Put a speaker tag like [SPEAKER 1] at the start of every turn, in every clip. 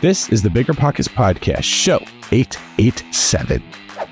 [SPEAKER 1] This is the BiggerPockets Podcast, show 887.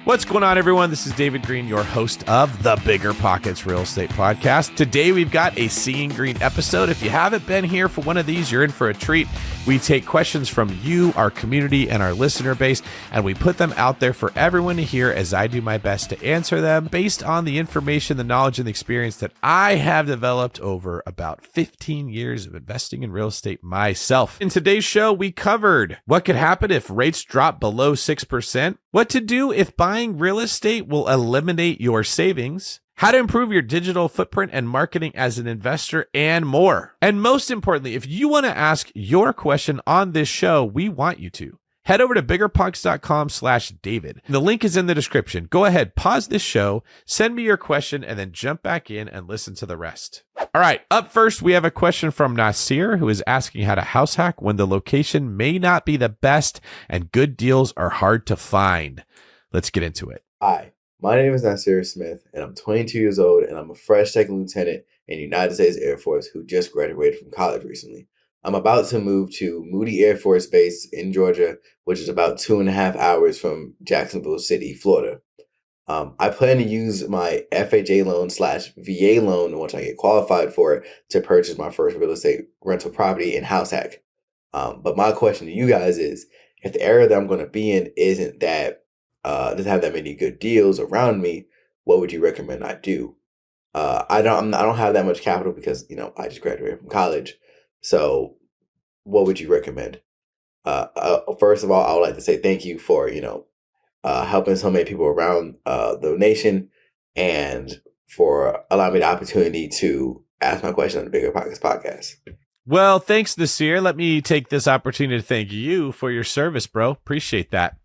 [SPEAKER 1] What's going on, everyone? This is David Greene, your host of the BiggerPockets Real Estate Podcast. Today, we've got a Seeing Greene episode. If you haven't been here for one of these, you're in for a treat. We take questions from you, our community, and our listener base, and we put them out there for everyone to hear as I do my best to answer them based on the information, the knowledge, and the experience that I have developed over about 15 years of investing in real estate myself. In today's show, we covered what could happen if rates drop below 6%, what to do if buying real estate will eliminate your savings, how to improve your digital footprint and marketing as an investor, and more. And most importantly, if you want to ask your question on this show, we want you to. Head over to biggerpockets.com/David. The link is in the description. Go ahead, pause this show, send me your question, and then jump back in and listen to the rest. All right, up first, we have a question from Nasir, who is asking how to house hack when the location may not be the best and good deals are hard to find. Let's get into it.
[SPEAKER 2] Hi, my name is Nasir Smith, and I'm 22 years old, and I'm a fresh second lieutenant in the United States Air Force who just graduated from college recently. I'm about to move to Moody Air Force Base in Georgia, which is about 2.5 hours from Jacksonville City, Florida. I plan to use my FHA loan / VA loan, once I get qualified for it, to purchase my first real estate rental property and house hack. But my question to you guys is, if the area that I'm going to be in isn't that doesn't have that many good deals around me, what would you recommend I do? I don't have that much capital because I just graduated from college. So, what would you recommend? First of all, I would like to say thank you for helping so many people around the nation, and for allowing me the opportunity to ask my question on the Bigger Pockets podcast.
[SPEAKER 1] Well, thanks, Nasir. Let me take this opportunity to thank you for your service, bro. Appreciate that.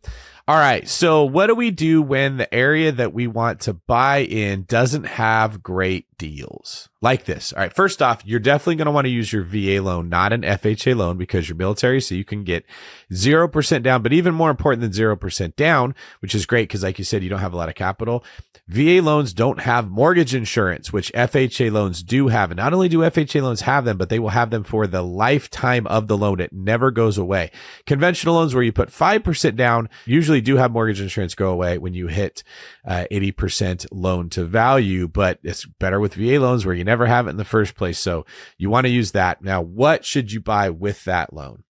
[SPEAKER 1] All right. So what do we do when the area that we want to buy in doesn't have great deals like this? All right. First off, you're definitely going to want to use your VA loan, not an FHA loan, because you're military. So you can get 0% down, but even more important than 0% down, which is great because like you said, you don't have a lot of capital. VA loans don't have mortgage insurance, which FHA loans do have. And not only do FHA loans have them, but they will have them for the lifetime of the loan. It never goes away. Conventional loans where you put 5% down usually do have mortgage insurance go away when you hit 80% loan to value, but it's better with VA loans where you never have it in the first place. So you want to use that. Now, what should you buy with that loan?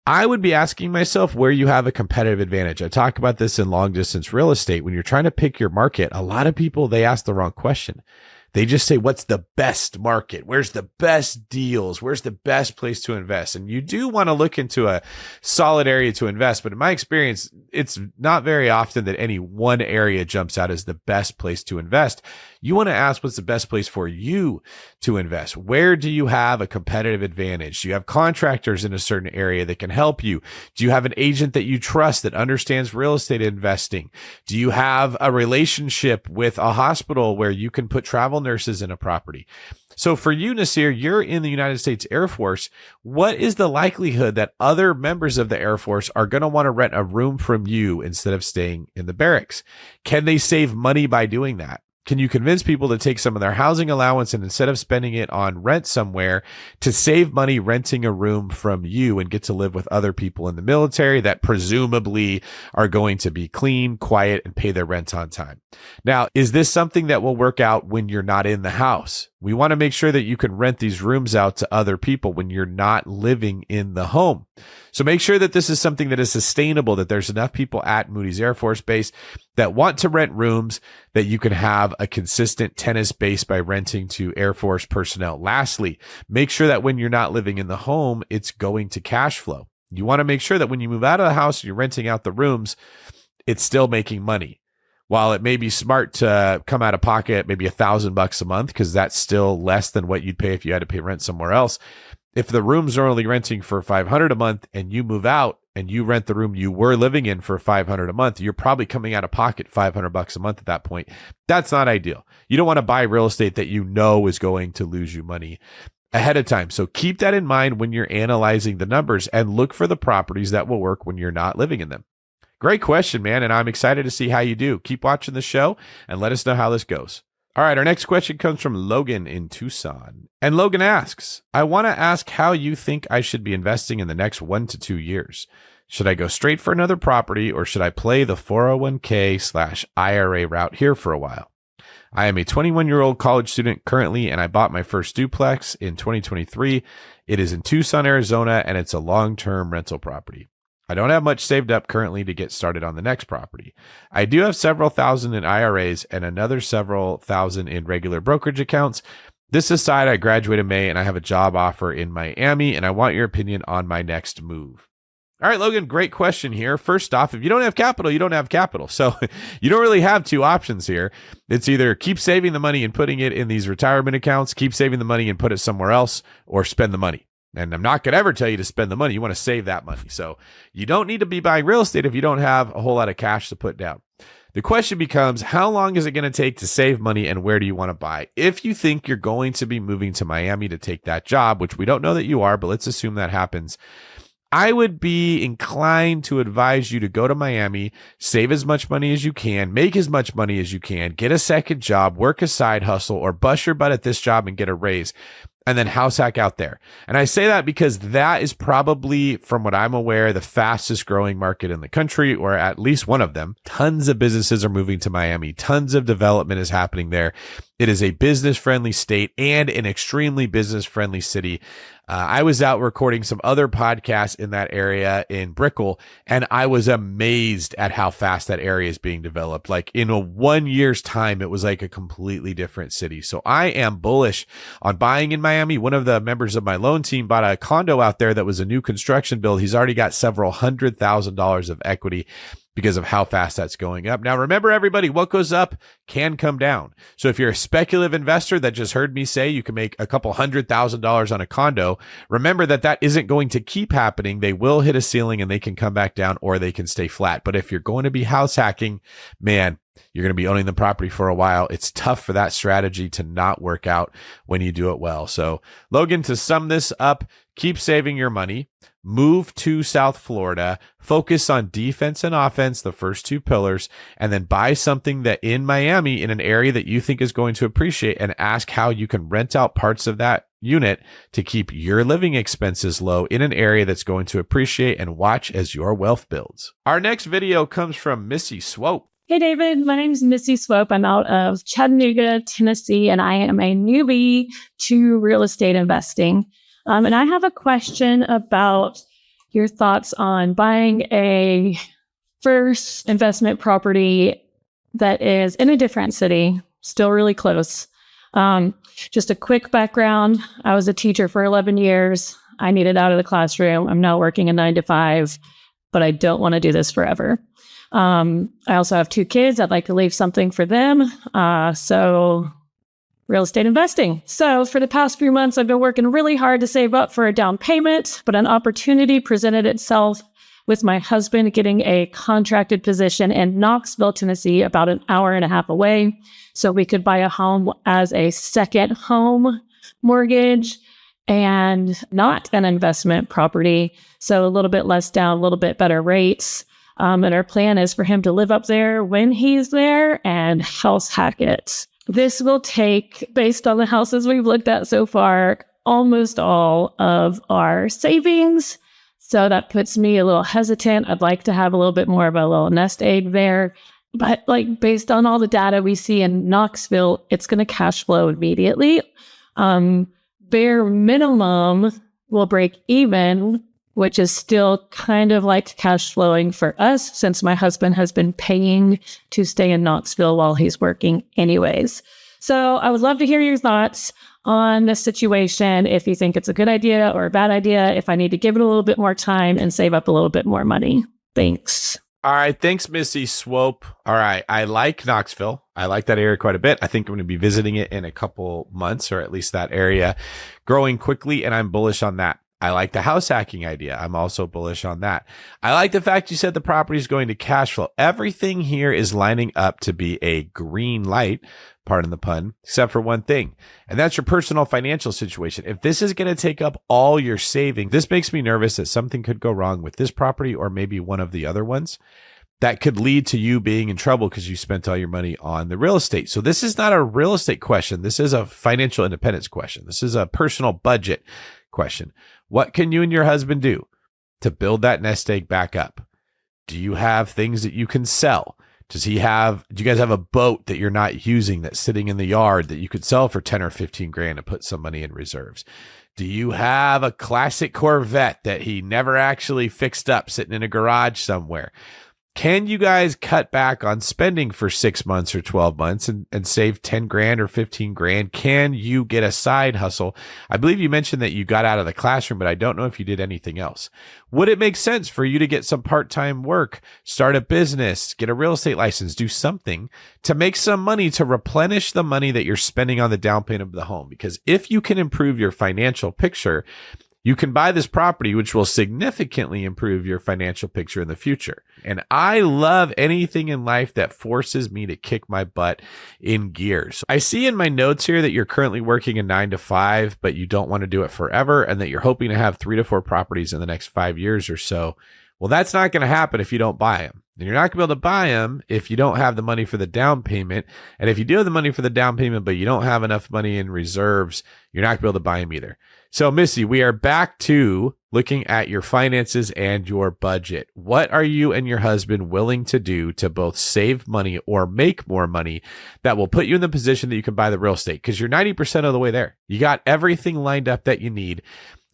[SPEAKER 1] I would be asking myself where you have a competitive advantage. I talk about this in long distance real estate. When you're trying to pick your market, a lot of people, they ask the wrong question. They just say, what's the best market? Where's the best deals? Where's the best place to invest? And you do want to look into a solid area to invest. But in my experience, it's not very often that any one area jumps out as the best place to invest. You want to ask what's the best place for you to invest. Where do you have a competitive advantage? Do you have contractors in a certain area that can help you? Do you have an agent that you trust that understands real estate investing? Do you have a relationship with a hospital where you can put travel nurses in a property? So for you, Nasir, you're in the United States Air Force. What is the likelihood that other members of the Air Force are going to want to rent a room from you instead of staying in the barracks? Can they save money by doing that? Can you convince people to take some of their housing allowance and instead of spending it on rent somewhere, to save money renting a room from you and get to live with other people in the military that presumably are going to be clean, quiet, and pay their rent on time? Now, is this something that will work out when you're not in the house? We want to make sure that you can rent these rooms out to other people when you're not living in the home. So make sure that this is something that is sustainable, that there's enough people at Moody's Air Force Base that want to rent rooms, that you can have a consistent tenant base by renting to Air Force personnel. Lastly, make sure that when you're not living in the home, it's going to cash flow. You want to make sure that when you move out of the house and you're renting out the rooms, it's still making money. While it may be smart to come out of pocket maybe $1,000 a month, because that's still less than what you'd pay if you had to pay rent somewhere else. If the rooms are only renting for $500 a month and you move out and you rent the room you were living in for $500 a month, you're probably coming out of pocket $500 a month at that point. That's not ideal. You don't want to buy real estate that you know is going to lose you money ahead of time. So keep that in mind when you're analyzing the numbers and look for the properties that will work when you're not living in them. Great question, man. And I'm excited to see how you do. Keep watching the show and let us know how this goes. All right, our next question comes from Logan in Tucson. And Logan asks, I want to ask how you think I should be investing in the next 1 to 2 years. Should I go straight for another property or should I play the 401k/IRA route here for a while? I am a 21-year-old college student currently, and I bought my first duplex in 2023. It is in Tucson, Arizona, and it's a long-term rental property. I don't have much saved up currently to get started on the next property. I do have several thousand in IRAs and another several thousand in regular brokerage accounts. This aside, I graduated in May and I have a job offer in Miami, and I want your opinion on my next move. All right, Logan, great question here. First off, if you don't have capital, you don't have capital. So you don't really have two options here. It's either keep saving the money and putting it in these retirement accounts, keep saving the money and put it somewhere else, or spend the money. And I'm not going to ever tell you to spend the money. You want to save that money. So you don't need to be buying real estate if you don't have a whole lot of cash to put down. The question becomes, how long is it going to take to save money and where do you want to buy? If you think you're going to be moving to Miami to take that job, which we don't know that you are, but let's assume that happens, I would be inclined to advise you to go to Miami, save as much money as you can, make as much money as you can, get a second job, work a side hustle, or bust your butt at this job and get a raise, and then house hack out there. And I say that because that is probably, from what I'm aware, the fastest growing market in the country, or at least one of them. Tons of businesses are moving to Miami. Tons of development is happening there. It is a business-friendly state and an extremely business-friendly city. I was out recording some other podcasts in that area in Brickell, and I was amazed at how fast that area is being developed. Like in a 1 year's time, it was like a completely different city. So I am bullish on buying in Miami. One of the members of my loan team bought a condo out there that was a new construction build. He's already got several $100,000 of equity because of how fast that's going up. Now, remember, everybody, what goes up can come down. So if you're a speculative investor that just heard me say you can make a couple $100,000 on a condo, remember that that isn't going to keep happening. They will hit a ceiling and they can come back down or they can stay flat. But if you're going to be house hacking, man, you're going to be owning the property for a while. It's tough for that strategy to not work out when you do it well. So, Logan, to sum this up, keep saving your money, move to South Florida, focus on defense and offense, the first two pillars, and then buy something that in Miami, in an area that you think is going to appreciate, and ask how you can rent out parts of that unit to keep your living expenses low in an area that's going to appreciate, and watch as your wealth builds. Our next video comes from Missy Swope.
[SPEAKER 3] Hey, David. My name is Missy Swope. I'm out of Chattanooga, Tennessee, and I am a newbie to real estate investing. And I have a question about your thoughts on buying a first investment property that is in a different city, still really close. Just a quick background. I was a teacher for 11 years. I needed out of the classroom. I'm now working a 9 to 5, but I don't want to do this forever. I also have 2 kids. I'd like to leave something for them. So real estate investing. So for the past few months, I've been working really hard to save up for a down payment, but an opportunity presented itself with my husband getting a contracted position in Knoxville, Tennessee, about an hour and a half away. So we could buy a home as a second home mortgage and not an investment property. So a little bit less down, a little bit better rates. And our plan is for him to live up there when he's there and house hack it. This will take, based on the houses we've looked at so far, almost all of our savings. So that puts me a little hesitant. I'd like to have a little bit more of a little nest egg there. But like based on all the data we see in Knoxville, it's going to cash flow immediately. Bare minimum will break even, which is still kind of like cash flowing for us since my husband has been paying to stay in Knoxville while he's working anyways. So I would love to hear your thoughts on this situation, if you think it's a good idea or a bad idea, if I need to give it a little bit more time and save up a little bit more money. Thanks.
[SPEAKER 1] All right. Thanks, Missy Swope. All right. I like Knoxville. I like that area quite a bit. I think I'm going to be visiting it in a couple months, or at least that area growing quickly, and I'm bullish on that. I like the house hacking idea. I'm also bullish on that. I like the fact you said the property is going to cash flow. Everything here is lining up to be a green light, pardon the pun, except for one thing, and that's your personal financial situation. If this is going to take up all your savings, this makes me nervous that something could go wrong with this property or maybe one of the other ones. that could lead to you being in trouble because you spent all your money on the real estate. So this is not a real estate question. This is a financial independence question. This is a personal budget question. What can you and your husband do to build that nest egg back up? Do you have things that you can sell? Do you guys have a boat that you're not using that's sitting in the yard that you could sell for 10 or 15 grand and put some money in reserves? Do you have a classic Corvette that he never actually fixed up sitting in a garage somewhere? Can you guys cut back on spending for 6 months or 12 months and save 10 grand or 15 grand? Can you get a side hustle? I believe you mentioned that you got out of the classroom, but I don't know if you did anything else. Would it make sense for you to get some part-time work, start a business, get a real estate license, do something to make some money to replenish the money that you're spending on the down payment of the home? Because if you can improve your financial picture, you can buy this property, which will significantly improve your financial picture in the future. And I love anything in life that forces me to kick my butt in gears. I see in my notes here that you're currently working a 9 to 5, but you don't want to do it forever, and that you're hoping to have 3 to 4 properties in the next 5 years or so. Well, that's not going to happen if you don't buy them. And you're not going to be able to buy them if you don't have the money for the down payment. And if you do have the money for the down payment, but you don't have enough money in reserves, you're not going to be able to buy them either. So, Missy, we are back to looking at your finances and your budget. What are you and your husband willing to do to both save money or make more money that will put you in the position that you can buy the real estate? Because you're 90% of the way there. You got everything lined up that you need.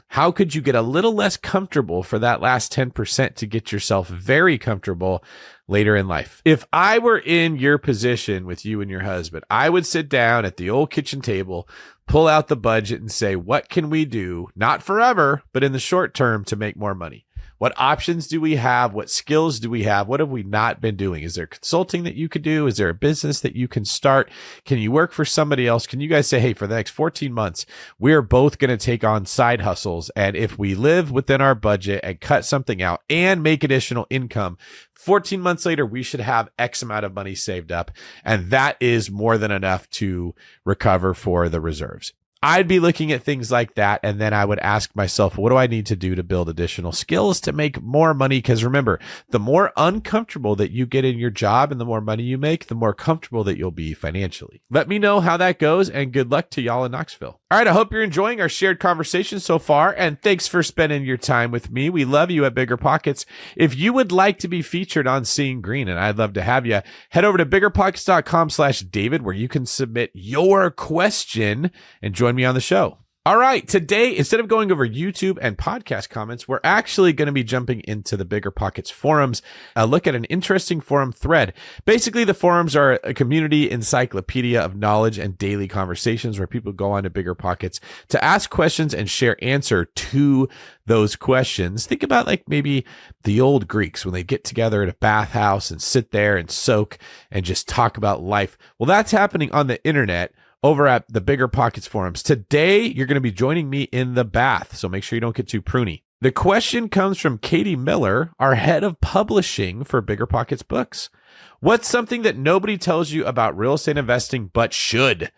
[SPEAKER 1] How could you get a little less comfortable for that last 10% to get yourself very comfortable later in life? If I were in your position with you and your husband, I would sit down at the old kitchen table, pull out the budget and say, what can we do, not forever, but in the short term to make more money? What options do we have? What skills do we have? What have we not been doing? Is there consulting that you could do? Is there a business that you can start? Can you work for somebody else? Can you guys say, hey, for the next 14 months, we're both going to take on side hustles. And if we live within our budget and cut something out and make additional income, 14 months later, we should have X amount of money saved up. And that is more than enough to recover for the reserves. I'd be looking at things like that. And then I would ask myself, what do I need to do to build additional skills to make more money? Because remember, the more uncomfortable that you get in your job and the more money you make, the more comfortable that you'll be financially. Let me know how that goes, and good luck to y'all in Knoxville. All right, I hope you're enjoying our shared conversation so far, and thanks for spending your time with me. We love you at BiggerPockets. If you would like to be featured on Seeing Greene, and I'd love to have you, head over to BiggerPockets.com/David, where you can submit your question and join me on the show. All right, today, instead of going over YouTube and podcast comments, we're actually going to be jumping into the BiggerPockets forums, look at an interesting forum thread. Basically, the forums are a community encyclopedia of knowledge and daily conversations where people go on to BiggerPockets to ask questions and share answer to those questions. Think about like maybe the old Greeks when they get together at a bathhouse and sit there and soak and just talk about life. Well, that's happening on the internet over at the BiggerPockets forums. Today, you're going to be joining me in the bath, so make sure you don't get too pruny. The question comes from Katie Miller, our head of publishing for BiggerPockets books. What's something that nobody tells you about real estate investing but should?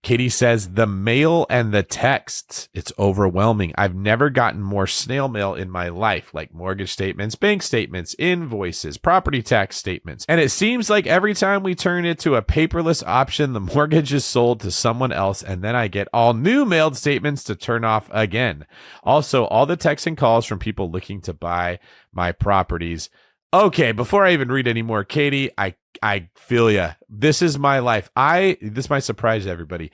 [SPEAKER 1] Katie says, the mail and the texts. It's overwhelming. I've never gotten more snail mail in my life, like mortgage statements, bank statements, invoices, property tax statements. And it seems like every time we turn it to a paperless option, the mortgage is sold to someone else, and then I get all new mailed statements to turn off again. Also, all the texts and calls from people looking to buy my properties. Okay, before I even read any more, Katie, I feel ya. This is my life. This might surprise everybody.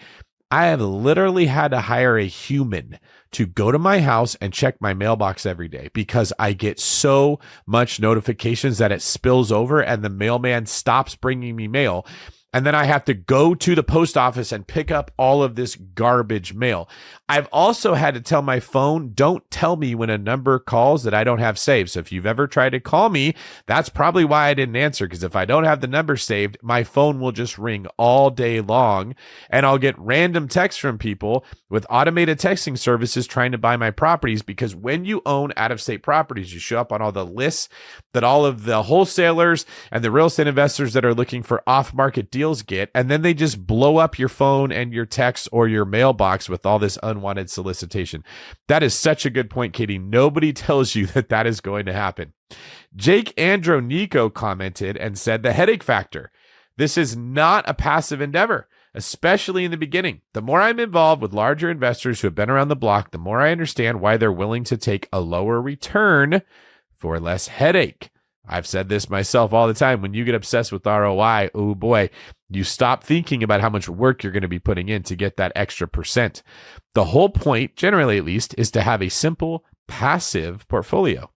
[SPEAKER 1] I have literally had to hire a human to go to my house and check my mailbox every day because I get so much notifications that it spills over and the mailman stops bringing me mail. And then I have to go to the post office and pick up all of this garbage mail. I've also had to tell my phone, don't tell me when a number calls that I don't have saved. So if you've ever tried to call me, that's probably why I didn't answer. Because if I don't have the number saved, my phone will just ring all day long. And I'll get random texts from people with automated texting services trying to buy my properties. Because when you own out-of-state properties, you show up on all the lists that all of the wholesalers and the real estate investors that are looking for off-market deals deals get, and then they just blow up your phone and your text or your mailbox with all this unwanted solicitation. That is such a good point, Katie. Nobody tells you that that is going to happen. Jake Andronico commented and said, the headache factor. This is not a passive endeavor, especially in the beginning. The more I'm involved with larger investors who have been around the block, the more I understand why they're willing to take a lower return for less headache. I've said this myself all the time. When you get obsessed with ROI, oh boy, you stop thinking about how much work you're going to be putting in to get that extra percent. The whole point, generally at least, is to have a simple, passive portfolio.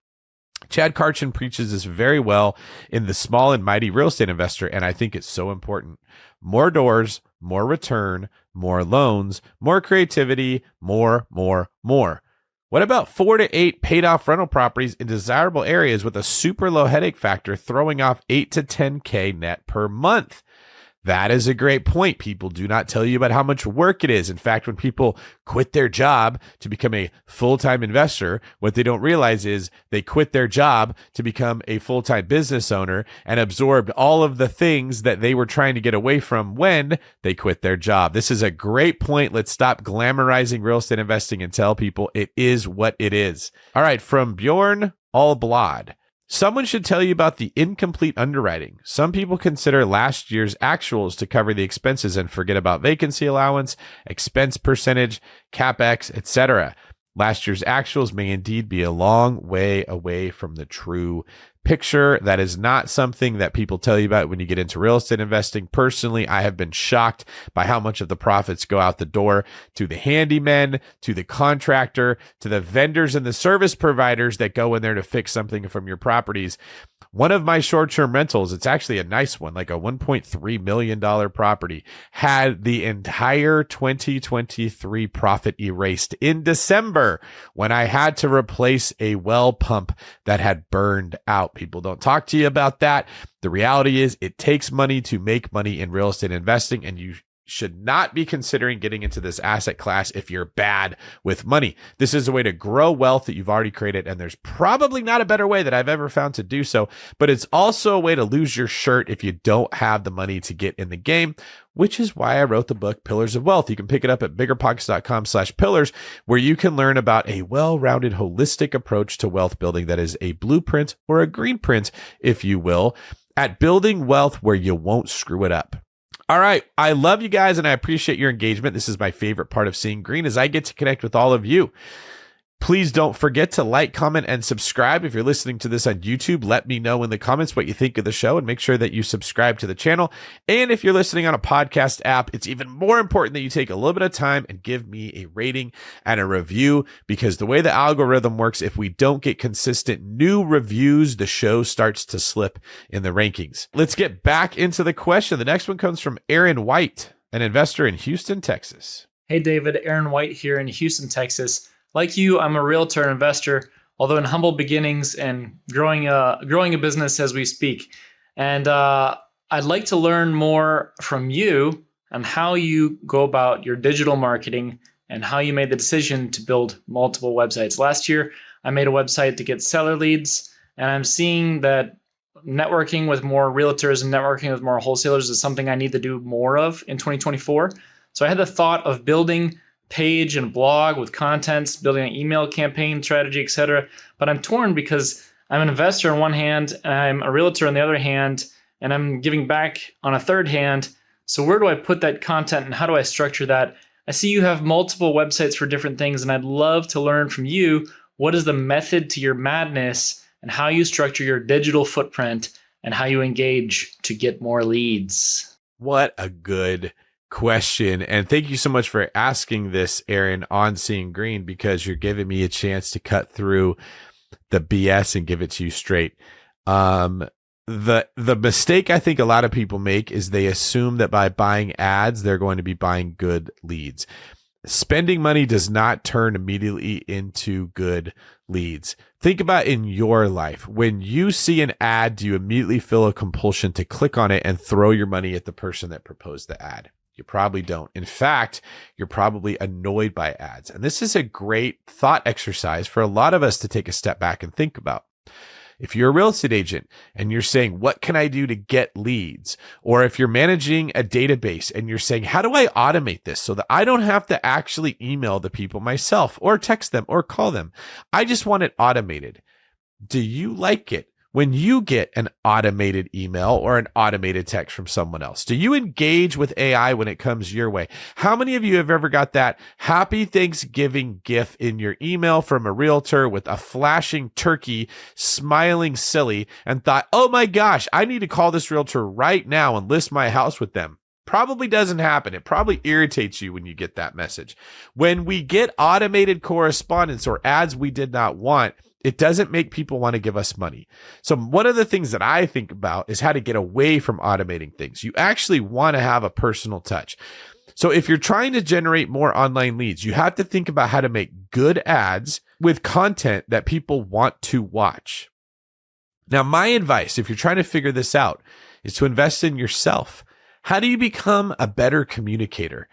[SPEAKER 1] Chad Karchin preaches this very well in The Small and Mighty Real Estate Investor, and I think it's so important. More doors, more return, more loans, more creativity, more. What about 4 to 8 paid off rental properties in desirable areas with a super low headache factor, throwing off 8 to 10K net per month? That is a great point. People do not tell you about how much work it is. In fact, when people quit their job to become a full-time investor, what they don't realize is they quit their job to become a full-time business owner and absorbed all of the things that they were trying to get away from when they quit their job. This is a great point. Let's stop glamorizing real estate investing and tell people it is what it is. All right, from Bjorn Allblad. Someone should tell you about the incomplete underwriting. Some people consider last year's actuals to cover the expenses and forget about vacancy allowance, expense percentage, CapEx, etc. Last year's actuals may indeed be a long way away from the true picture. That is not something that people tell you about when you get into real estate investing. Personally, I have been shocked by how much of the profits go out the door to the handymen, to the contractor, to the vendors and the service providers that go in there to fix something from your properties. One of my short-term rentals, it's actually a nice one, like a $1.3 million property, had the entire 2023 profit erased in December when I had to replace a well pump that had burned out. People don't talk to you about that. The reality is it takes money to make money in real estate investing, and you should not be considering getting into this asset class if you're bad with money. This is a way to grow wealth that you've already created, and there's probably not a better way that I've ever found to do so, but it's also a way to lose your shirt if you don't have the money to get in the game, which is why I wrote the book Pillars of Wealth. You can pick it up at biggerpockets.com/pillars, where you can learn about a well-rounded, holistic approach to wealth building that is a blueprint or a green print, if you will, at building wealth where you won't screw it up. All right. I love you guys and I appreciate your engagement. This is my favorite part of Seeing Greene, is I get to connect with all of you. Please don't forget to like, comment, and subscribe. If you're listening to this on YouTube, let me know in the comments what you think of the show and make sure that you subscribe to the channel. And if you're listening on a podcast app, it's even more important that you take a little bit of time and give me a rating and a review, because the way the algorithm works, if we don't get consistent new reviews, the show starts to slip in the rankings. Let's get back into the question. The next one comes from Aaron White, an investor in Houston, Texas.
[SPEAKER 4] Hey, David. Aaron White here in Houston, Texas. Like you, I'm a realtor investor, although in humble beginnings and growing a business as we speak. And I'd like to learn more from you on how you go about your digital marketing and how you made the decision to build multiple websites. Last year, I made a website to get seller leads, and I'm seeing that networking with more realtors and networking with more wholesalers is something I need to do more of in 2024. So I had the thought of building page and blog with contents, building an email campaign strategy, etc. But I'm torn because I'm an investor on one hand, and I'm a realtor on the other hand, and I'm giving back on a third hand. So where do I put that content and how do I structure that? I see you have multiple websites for different things, and I'd love to learn from you what is the method to your madness and how you structure your digital footprint and how you engage to get more leads.
[SPEAKER 1] What a good question. And thank you so much for asking this, Aaron, on Seeing Greene, because you're giving me a chance to cut through the BS and give it to you straight. The mistake I think a lot of people make is they assume that by buying ads, they're going to be buying good leads. Spending money does not turn immediately into good leads. Think about in your life. When you see an ad, do you immediately feel a compulsion to click on it and throw your money at the person that proposed the ad? You probably don't. In fact, you're probably annoyed by ads. And this is a great thought exercise for a lot of us to take a step back and think about. If you're a real estate agent and you're saying, what can I do to get leads? Or if you're managing a database and you're saying, how do I automate this so that I don't have to actually email the people myself or text them or call them? I just want it automated. Do you like it when you get an automated email or an automated text from someone else? Do you engage with AI when it comes your way? How many of you have ever got that Happy Thanksgiving gift in your email from a realtor with a flashing turkey, smiling silly, and thought, oh my gosh, I need to call this realtor right now and list my house with them? Probably doesn't happen. It probably irritates you when you get that message. When we get automated correspondence or ads we did not want, it doesn't make people want to give us money. So one of the things that I think about is how to get away from automating things. You actually want to have a personal touch. So if you're trying to generate more online leads, you have to think about how to make good ads with content that people want to watch. Now, my advice, if you're trying to figure this out, is to invest in yourself. How do you become a better communicator?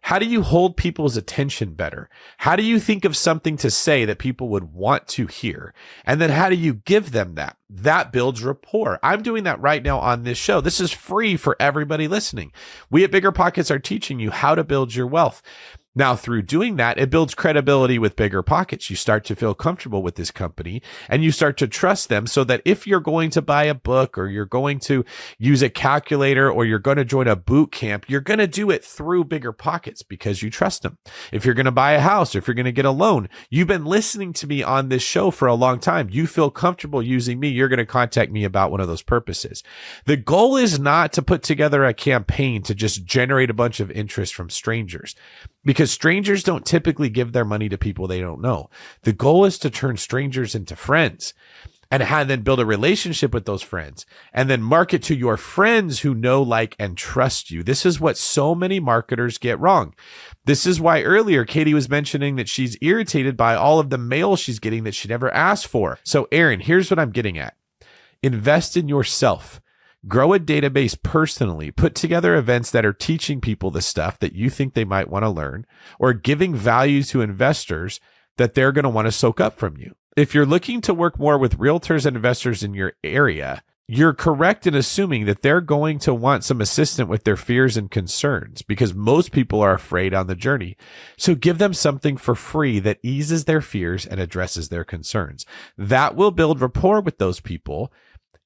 [SPEAKER 1] How do you hold people's attention better? How do you think of something to say that people would want to hear? And then how do you give them that? That builds rapport. I'm doing that right now on this show. This is free for everybody listening. We at BiggerPockets are teaching you how to build your wealth. Now, through doing that, it builds credibility with BiggerPockets. You start to feel comfortable with this company and you start to trust them so that if you're going to buy a book or you're going to use a calculator or you're going to join a boot camp, you're going to do it through BiggerPockets because you trust them. If you're going to buy a house or if you're going to get a loan, you've been listening to me on this show for a long time. You feel comfortable using me. You're going to contact me about one of those purposes. The goal is not to put together a campaign to just generate a bunch of interest from strangers, because strangers don't typically give their money to people they don't know. The goal is to turn strangers into friends and then build a relationship with those friends and then market to your friends who know, like, and trust you. This is what so many marketers get wrong. This is why earlier Katie was mentioning that she's irritated by all of the mail she's getting that she never asked for. So Aaron, here's what I'm getting at. Invest in yourself. Grow a database personally. Put together events that are teaching people the stuff that you think they might want to learn or giving value to investors that they're going to want to soak up from you. If you're looking to work more with realtors and investors in your area, you're correct in assuming that they're going to want some assistance with their fears and concerns because most people are afraid on the journey. So give them something for free that eases their fears and addresses their concerns. That will build rapport with those people.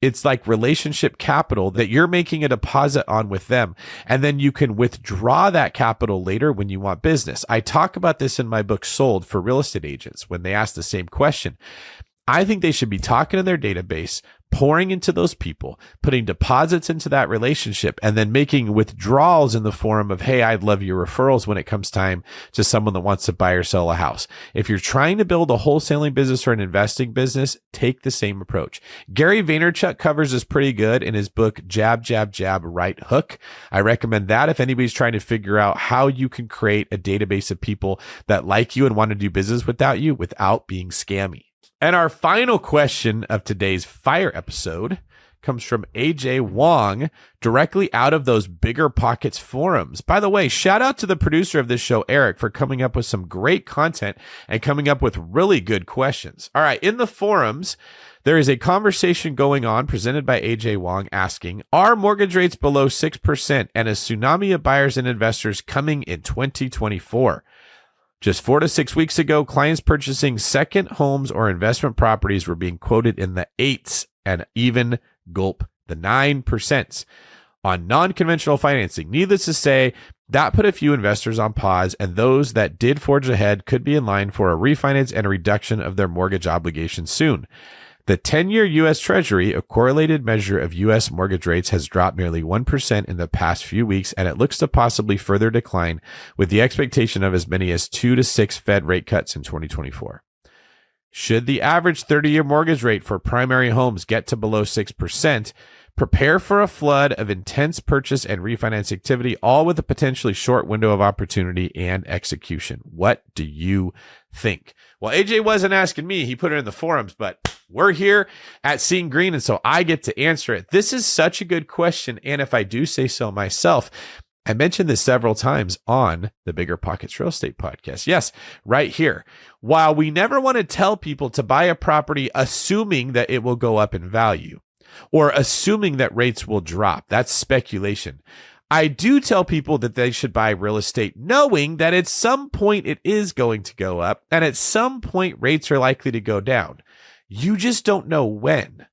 [SPEAKER 1] It's like relationship capital that you're making a deposit on with them. And then you can withdraw that capital later when you want business. I talk about this in my book, Sold, for real estate agents when they ask the same question. I think they should be talking to their database, pouring into those people, putting deposits into that relationship, and then making withdrawals in the form of, hey, I'd love your referrals when it comes time to someone that wants to buy or sell a house. If you're trying to build a wholesaling business or an investing business, take the same approach. Gary Vaynerchuk covers this pretty good in his book, Jab, Jab, Jab, Right Hook. I recommend that if anybody's trying to figure out how you can create a database of people that like you and want to do business without you without being scammy. And our final question of today's fire episode comes from AJ Wong, directly out of those BiggerPockets forums. By the way, shout out to the producer of this show, Eric, for coming up with some great content and coming up with really good questions. All right, in the forums, there is a conversation going on presented by AJ Wong asking, are mortgage rates below 6% and a tsunami of buyers and investors coming in 2024? Just 4 to 6 weeks ago, clients purchasing second homes or investment properties were being quoted in the 8s and even gulp the 9% on non-conventional financing. Needless to say, that put a few investors on pause, and those that did forge ahead could be in line for a refinance and a reduction of their mortgage obligations soon. The 10-year U.S. Treasury, a correlated measure of U.S. mortgage rates, has dropped nearly 1% in the past few weeks, and it looks to possibly further decline with the expectation of as many as 2 to 6 Fed rate cuts in 2024. Should the average 30-year mortgage rate for primary homes get to below 6%, prepare for a flood of intense purchase and refinance activity, all with a potentially short window of opportunity and execution. What do you think? Well, AJ wasn't asking me. He put it in the forums, but we're here at Seeing Greene, and so I get to answer it. This is such a good question, and if I do say so myself, I mentioned this several times on the BiggerPockets Real Estate Podcast. Yes, right here. While we never want to tell people to buy a property assuming that it will go up in value or assuming that rates will drop, that's speculation. I do tell people that they should buy real estate knowing that at some point it is going to go up and at some point rates are likely to go down. You just don't know when.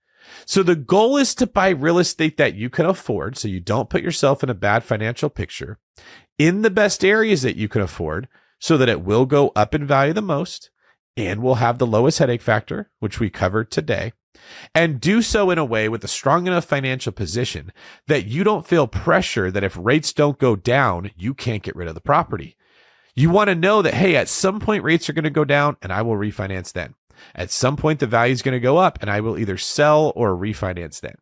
[SPEAKER 1] So the goal is to buy real estate that you can afford so you don't put yourself in a bad financial picture in the best areas that you can afford so that it will go up in value the most and will have the lowest headache factor, which we covered today, and do so in a way with a strong enough financial position that you don't feel pressure that if rates don't go down, you can't get rid of the property. You want to know that, hey, at some point rates are going to go down and I will refinance then. At some point, the value is going to go up and I will either sell or refinance then.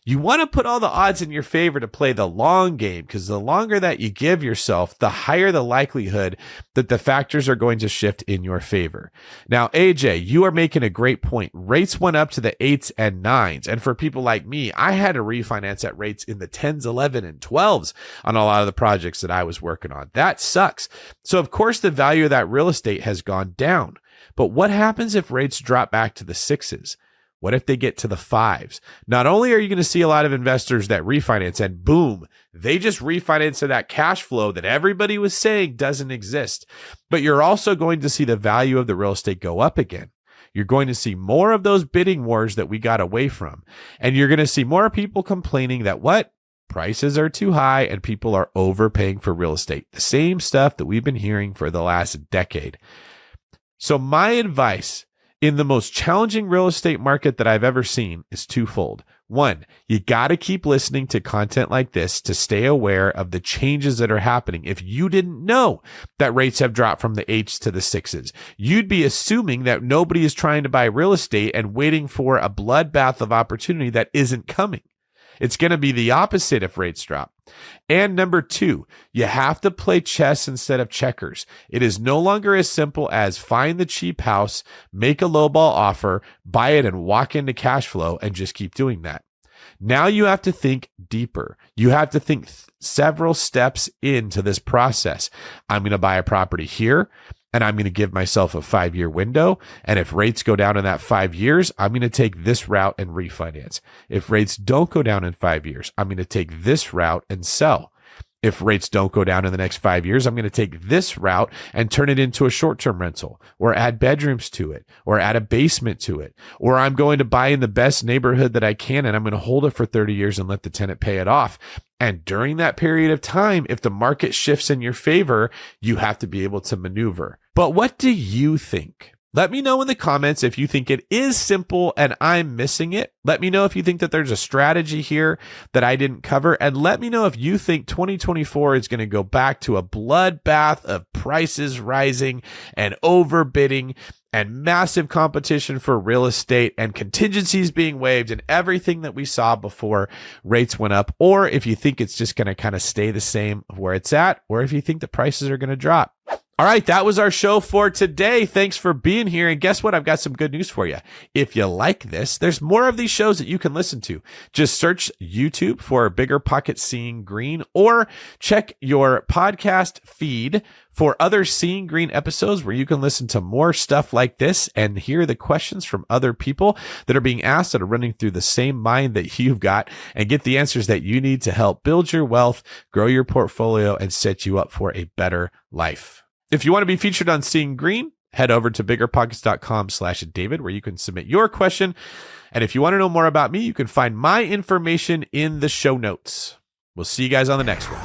[SPEAKER 1] You want to put all the odds in your favor to play the long game because the longer that you give yourself, the higher the likelihood that the factors are going to shift in your favor. Now, AJ, you are making a great point. Rates went up to the 8s and 9s. And for people like me, I had to refinance at rates in the 10s, 11, and 12s on a lot of the projects that I was working on. That sucks. So, of course, the value of that real estate has gone down. But what happens if rates drop back to the 6s? What if they get to the 5s? Not only are you going to see a lot of investors that refinance and boom, they just refinance to that cash flow that everybody was saying doesn't exist, but you're also going to see the value of the real estate go up again. You're going to see more of those bidding wars that we got away from. And you're going to see more people complaining that what? Prices are too high and people are overpaying for real estate. The same stuff that we've been hearing for the last decade. So my advice in the most challenging real estate market that I've ever seen is twofold. One, you got to keep listening to content like this to stay aware of the changes that are happening. If you didn't know that rates have dropped from the 8s to the 6s, you'd be assuming that nobody is trying to buy real estate and waiting for a bloodbath of opportunity that isn't coming. It's going to be the opposite if rates drop. And number two, you have to play chess instead of checkers. It is no longer as simple as find the cheap house, make a lowball offer, buy it and walk into cash flow and just keep doing that. Now you have to think deeper. You have to think several steps into this process. I'm going to buy a property here. And I'm going to give myself a 5-year window. And if rates go down in that 5 years, I'm going to take this route and refinance. If rates don't go down in 5 years, I'm going to take this route and sell. If rates don't go down in the next 5 years, I'm going to take this route and turn it into a short-term rental or add bedrooms to it or add a basement to it. Or I'm going to buy in the best neighborhood that I can and I'm going to hold it for 30 years and let the tenant pay it off. And during that period of time, if the market shifts in your favor, you have to be able to maneuver. But what do you think? Let me know in the comments if you think it is simple and I'm missing it. Let me know if you think that there's a strategy here that I didn't cover. And let me know if you think 2024 is going to go back to a bloodbath of prices rising and overbidding and massive competition for real estate and contingencies being waived and everything that we saw before rates went up. Or if you think it's just going to kind of stay the same where it's at, or if you think the prices are going to drop. All right, that was our show for today. Thanks for being here. And guess what? I've got some good news for you. If you like this, there's more of these shows that you can listen to. Just search YouTube for BiggerPockets Seeing Greene or check your podcast feed for other Seeing Greene episodes where you can listen to more stuff like this and hear the questions from other people that are being asked that are running through the same mind that you've got and get the answers that you need to help build your wealth, grow your portfolio, and set you up for a better life. If you want to be featured on Seeing Greene, head over to biggerpockets.com/David, where you can submit your question. And if you want to know more about me, you can find my information in the show notes. We'll see you guys on the next one.